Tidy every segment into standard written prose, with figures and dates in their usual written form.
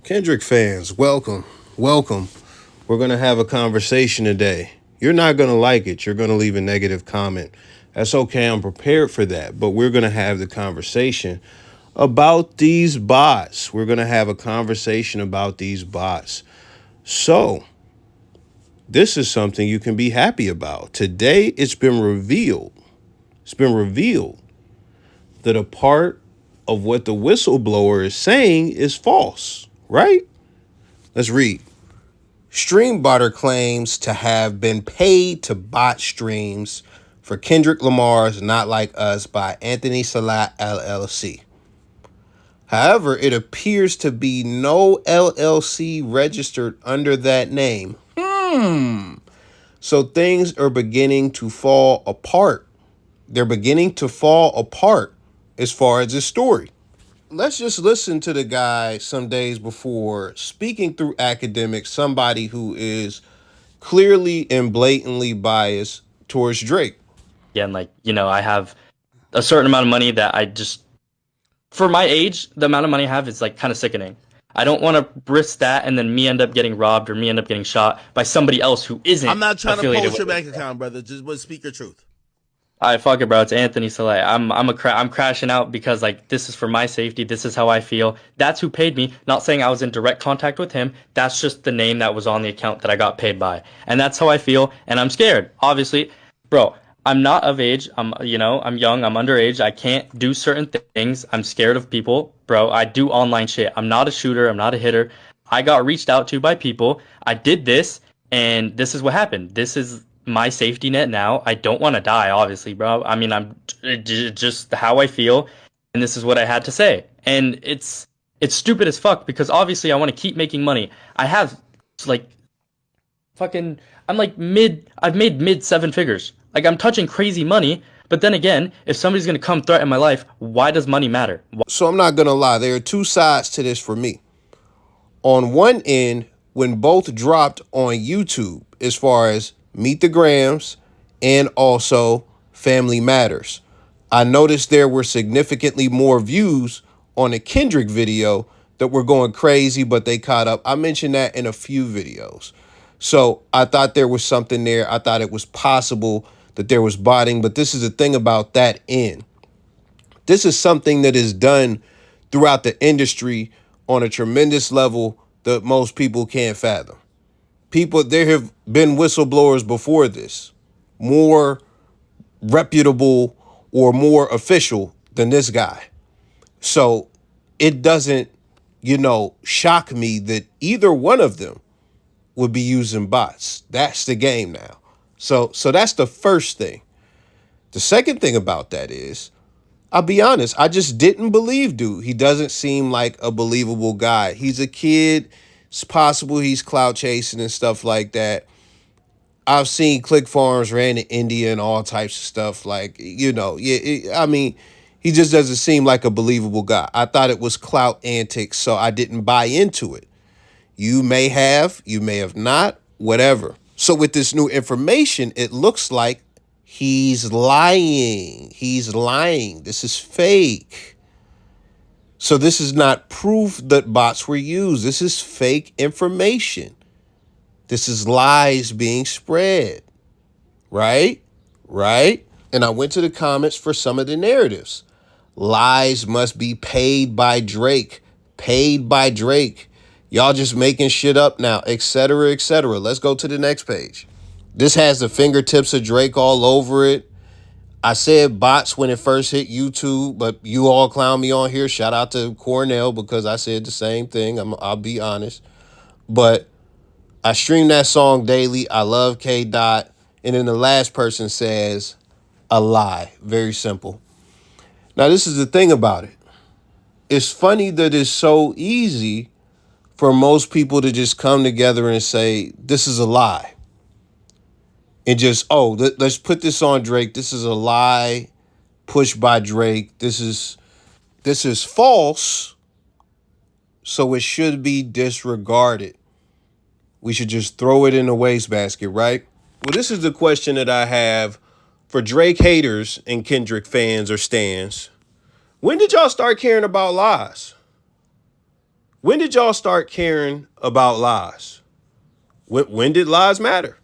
Kendrick fans, welcome. Welcome. We're going to have a conversation today. You're not going to like it. You're going to leave a negative comment. That's okay. I'm prepared for that. But we're going to have the conversation about these bots. We're going to have a conversation about these bots. So, this is something you can be happy about. Today, it's been revealed. It's been revealed that a part of what the whistleblower is saying is false, right? Let's read. Streambotter claims to have been paid to bot streams for Kendrick Lamar's Not Like Us by Anthony Salat LLC. However, it appears to be no LLC registered under that name. So things are beginning to fall apart. They're beginning to fall apart as far as this story. Let's just listen to the guy some days before speaking through academics, somebody who is clearly and blatantly biased towards Drake. Again, I have a certain amount of money that for my age, the amount of money I have is like kind of sickening. I don't want to risk that and then me end up getting robbed or me end up getting shot by somebody else who isn't. I'm not trying to affiliated post your with bank it. account, brother. Just speak your truth. All right, fuck it, bro. It's Anthony Saleh. I'm crashing out because this is for my safety. This is how I feel. That's who paid me. Not saying I was in direct contact with him. That's just the name that was on the account that I got paid by, and that's how I feel. And I'm scared, obviously, bro. I'm not of age. I'm young. I'm underage. I can't do certain things. I'm scared of people, bro. I do online shit. I'm not a shooter. I'm not a hitter. I got reached out to by people. I did this, and this is what happened. This is my safety net now. I don't want to die, obviously, bro. I mean, I'm just how I feel, and this is what I had to say. And it's stupid as fuck because obviously I want to keep making money. I have like fucking I've made mid seven figures. Like I'm touching crazy money, but then again, if somebody's gonna come threaten my life, why does money matter? So I'm not going to lie. There are two sides to this for me. On one end, when both dropped on YouTube, as far as Meet the Grams and also Family Matters, I noticed there were significantly more views on a Kendrick video that were going crazy, but they caught up. I mentioned that in a few videos. So I thought there was something there. I thought it was possible that there was botting, but this is the thing about that end. This is something that is done throughout the industry on a tremendous level that most people can't fathom. There have been whistleblowers before this, more reputable or more official than this guy. So it doesn't, shock me that either one of them would be using bots. That's the game now. So that's the first thing. The second thing about that is, I'll be honest, I just didn't believe dude. He doesn't seem like a believable guy. He's a kid. It's possible he's clout chasing and stuff like that. I've seen click farms ran in India and all types of stuff. He just doesn't seem like a believable guy. I thought it was clout antics, so I didn't buy into it. You may have not, whatever. So with this new information, it looks like he's lying. He's lying. This is fake. So this is not proof that bots were used. This is fake information. This is lies being spread. Right? Right? And I went to the comments for some of the narratives. Lies must be paid by Drake. Paid by Drake. Y'all just making shit up now, etc., etc. Let's go to the next page. This has the fingertips of Drake all over it. I said bots when it first hit YouTube, but you all clown me on here. Shout out to Cornell because I said the same thing. I'll be honest. But I stream that song daily. I love K. Dot. And then the last person says a lie. Very simple. Now, this is the thing about it. It's funny that it's so easy for most people to just come together and say, this is a lie. And just, let's put this on Drake. This is a lie pushed by Drake. This is false, so it should be disregarded. We should just throw it in the wastebasket, right? Well, this is the question that I have for Drake haters and Kendrick fans or stans. When did y'all start caring about lies? When did y'all start caring about lies? When did lies matter?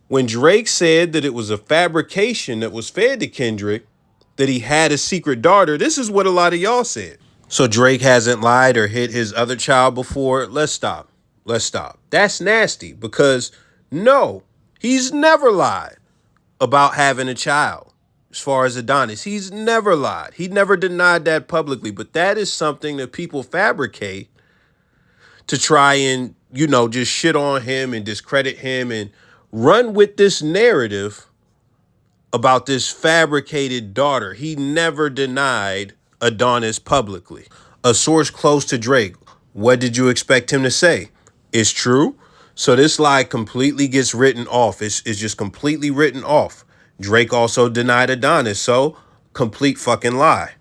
When Drake said that it was a fabrication that was fed to Kendrick, that he had a secret daughter, this is what a lot of y'all said. So Drake hasn't lied or hit his other child before. Let's stop. Let's stop. That's nasty because no, he's never lied about having a child. As far as Adonis, he's never lied. He never denied that publicly, but that is something that people fabricate to try and, just shit on him and discredit him and run with this narrative about this fabricated daughter. He never denied Adonis publicly. A source close to Drake, what did you expect him to say? It's true. So this lie completely gets written off. It's just completely written off. Drake also denied Adonis, so complete fucking lie.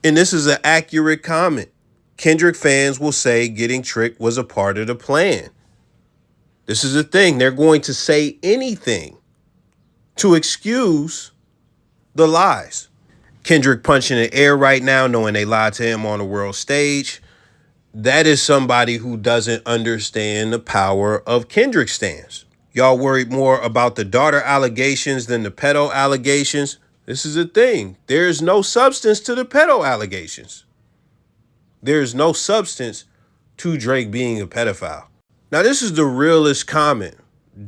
And this is an accurate comment. Kendrick fans will say getting tricked was a part of the plan. This is the thing. They're going to say anything to excuse the lies. Kendrick punching the air right now, knowing they lied to him on the world stage. That is somebody who doesn't understand the power of Kendrick stance. Y'all worried more about the daughter allegations than the pedo allegations. This is the thing. There's no substance to the pedo allegations. There's no substance to Drake being a pedophile. Now, this is the realest comment.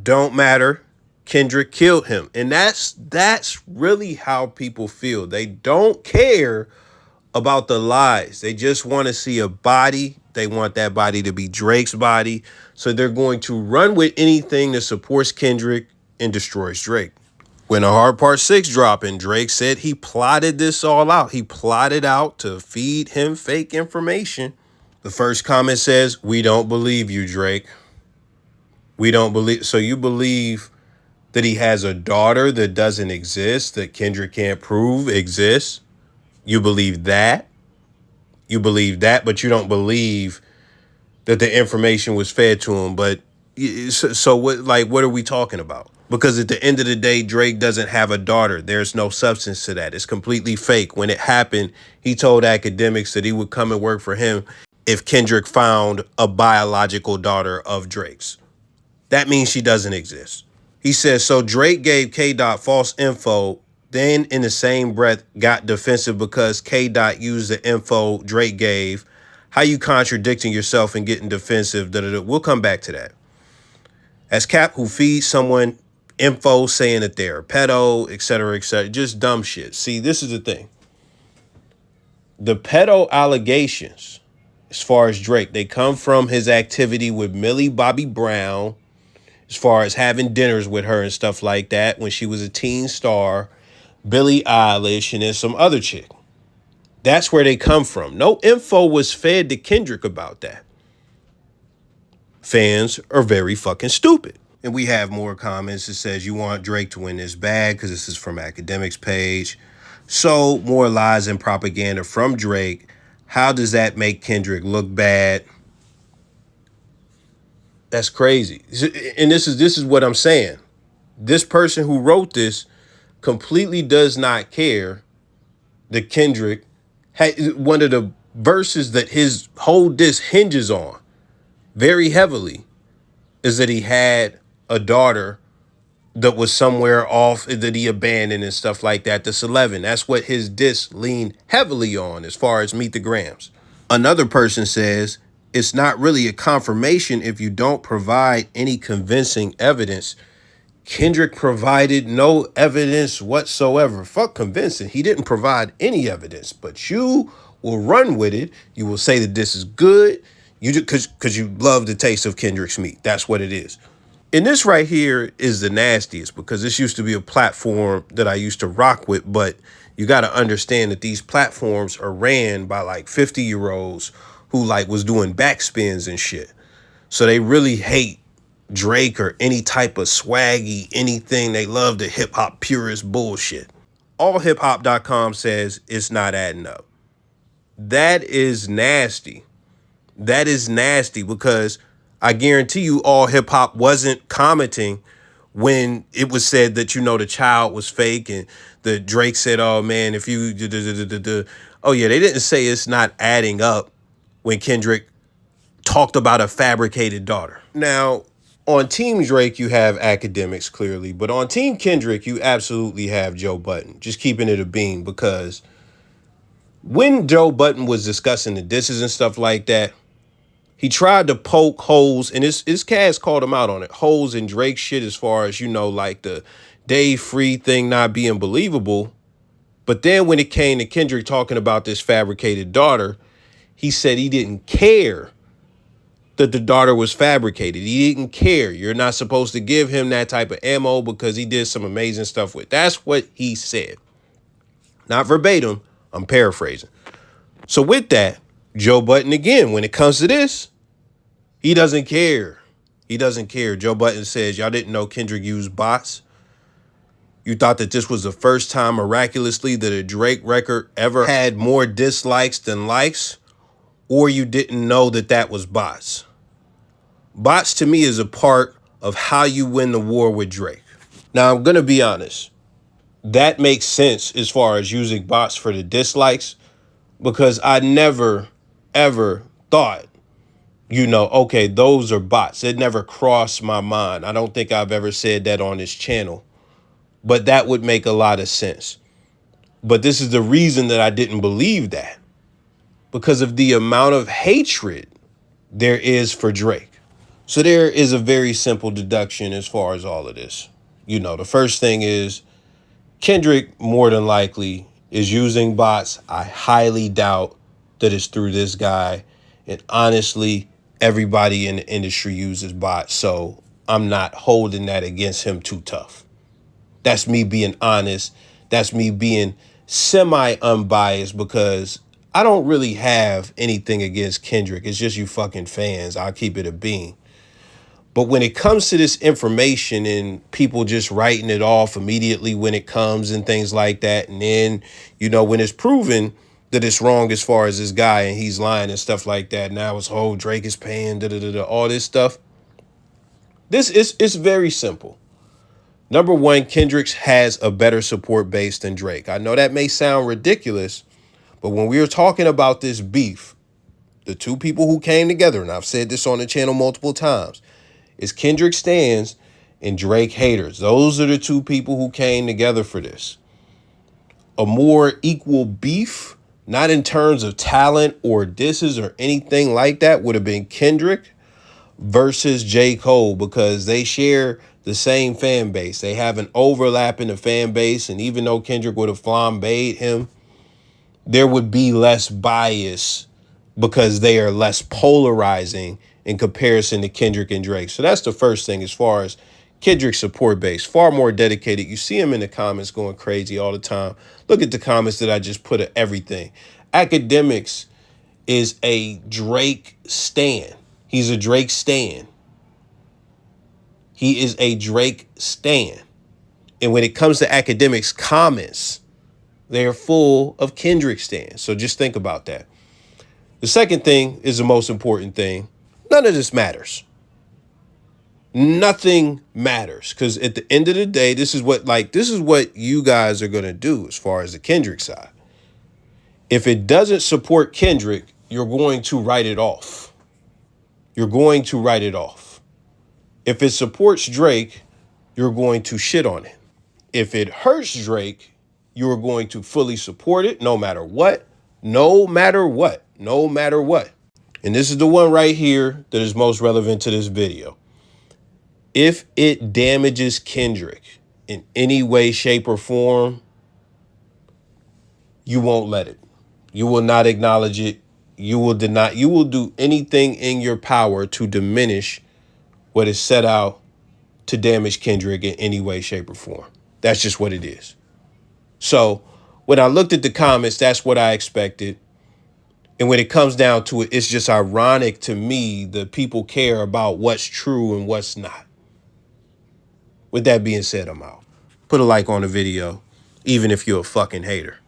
Don't matter. Kendrick killed him. And that's really how people feel. They don't care about the lies. They just want to see a body. They want that body to be Drake's body. So they're going to run with anything that supports Kendrick and destroys Drake. When A Hard Part 6 dropped and Drake said he plotted this all out. He plotted out to feed him fake information. The first comment says, "We don't believe you, Drake. We don't believe." So you believe that he has a daughter that doesn't exist, that Kendrick can't prove exists? You believe that? You believe that, but you don't believe that the information was fed to him. But so what? Like, what are we talking about? Because at the end of the day, Drake doesn't have a daughter. There's no substance to that. It's completely fake. When it happened, he told academics that he would come and work for him if Kendrick found a biological daughter of Drake's. That means she doesn't exist. He says, so Drake gave K. Dot false info, then in the same breath got defensive because K. Dot used the info Drake gave. How you contradicting yourself and getting defensive? We'll come back to that. As Cap, who feeds someone info saying that they're a pedo, et cetera, just dumb shit. See, this is the thing. The pedo allegations, as far as Drake, they come from his activity with Millie Bobby Brown, as far as having dinners with her and stuff like that when she was a teen star, Billie Eilish, and then some other chick. That's where they come from. No info was fed to Kendrick about that. Fans are very fucking stupid. And we have more comments that says you want Drake to win this bag because this is from Academics page. So more lies and propaganda from Drake. How does that make Kendrick look bad? That's crazy. And this is what I'm saying. This person who wrote this completely does not care that Kendrick had one of the verses that his whole diss hinges on very heavily is that he had a daughter that was somewhere off that he abandoned and stuff like that. That's 11. That's what his diss leaned heavily on as far as Meet the Grams. Another person says, it's not really a confirmation if you don't provide any convincing evidence. Kendrick provided no evidence whatsoever. Fuck convincing. He didn't provide any evidence, but you will run with it. You will say that this is good. You just because you love the taste of Kendrick's meat. That's what it is. And this right here is the nastiest because this used to be a platform that I used to rock with, but you got to understand that these platforms are ran by like 50-year-olds who like was doing backspins and shit. So they really hate Drake or any type of swaggy anything. They love the hip hop purist bullshit. Allhiphop.com says it's not adding up. That is nasty. That is nasty because I guarantee you all hip hop wasn't commenting when it was said that, the child was fake and the Drake said, oh man, if you, oh yeah, they didn't say it's not adding up when Kendrick talked about a fabricated daughter. Now, on Team Drake, you have academics, clearly. But on Team Kendrick, you absolutely have Joe Budden. Just keeping it a beam, because when Joe Budden was discussing the disses and stuff like that, he tried to poke holes, and his cast called him out on it, holes in Drake's shit as far as, like the Dave Free thing not being believable. But then when it came to Kendrick talking about this fabricated daughter, he said he didn't care that the daughter was fabricated. He didn't care. You're not supposed to give him that type of ammo because he did some amazing stuff with. That's what he said. Not verbatim. I'm paraphrasing. So with that, Joe Budden, again, when it comes to this, he doesn't care. He doesn't care. Joe Budden says, y'all didn't know Kendrick used bots. You thought that this was the first time miraculously that a Drake record ever had more dislikes than likes, or you didn't know that that was bots. Bots to me is a part of how you win the war with Drake. Now, I'm going to be honest. That makes sense as far as using bots for the dislikes, because I never, ever thought, okay, those are bots. It never crossed my mind. I don't think I've ever said that on this channel, but that would make a lot of sense. But this is the reason that I didn't believe that, because of the amount of hatred there is for Drake. So there is a very simple deduction as far as all of this. The first thing is Kendrick more than likely is using bots. I highly doubt that it's through this guy. And honestly, everybody in the industry uses bots. So I'm not holding that against him too tough. That's me being honest. That's me being semi-unbiased, because I don't really have anything against Kendrick. It's just you fucking fans. I'll keep it a bean. But when it comes to this information and people just writing it off immediately when it comes and things like that, and then, when it's proven that it's wrong as far as this guy and he's lying and stuff like that, now it's, Drake is paying, all this stuff. It's very simple. Number one, Kendrick has a better support base than Drake. I know that may sound ridiculous, but when we were talking about this beef, the two people who came together, and I've said this on the channel multiple times, is Kendrick stans and Drake haters. Those are the two people who came together for this. A more equal beef, not in terms of talent or disses or anything like that, would have been Kendrick versus J. Cole, because they share the same fan base. They have an overlap in the fan base, and even though Kendrick would have flambéed him, there would be less bias because they are less polarizing in comparison to Kendrick and Drake. So that's the first thing as far as Kendrick's support base. Far more dedicated. You see him in the comments going crazy all the time. Look at the comments that I just put of everything. Academics is a Drake stan. He's a Drake stan. He is a Drake stan. And when it comes to Academics comments, they're full of Kendrick stans. So just think about that. The second thing is the most important thing. None of this matters. Nothing matters, because at the end of the day, this is what you guys are going to do as far as the Kendrick side. If it doesn't support Kendrick, you're going to write it off. You're going to write it off. If it supports Drake, you're going to shit on it. If it hurts Drake, you're going to fully support it no matter what. No matter what. No matter what. And this is the one right here that is most relevant to this video. If it damages Kendrick in any way, shape, or form, you won't let it. You will not acknowledge it. You will deny. You will do anything in your power to diminish what is set out to damage Kendrick in any way, shape, or form. That's just what it is. So when I looked at the comments, that's what I expected. And when it comes down to it, it's just ironic to me that people care about what's true and what's not. With that being said, I'm out. Put a like on the video, even if you're a fucking hater.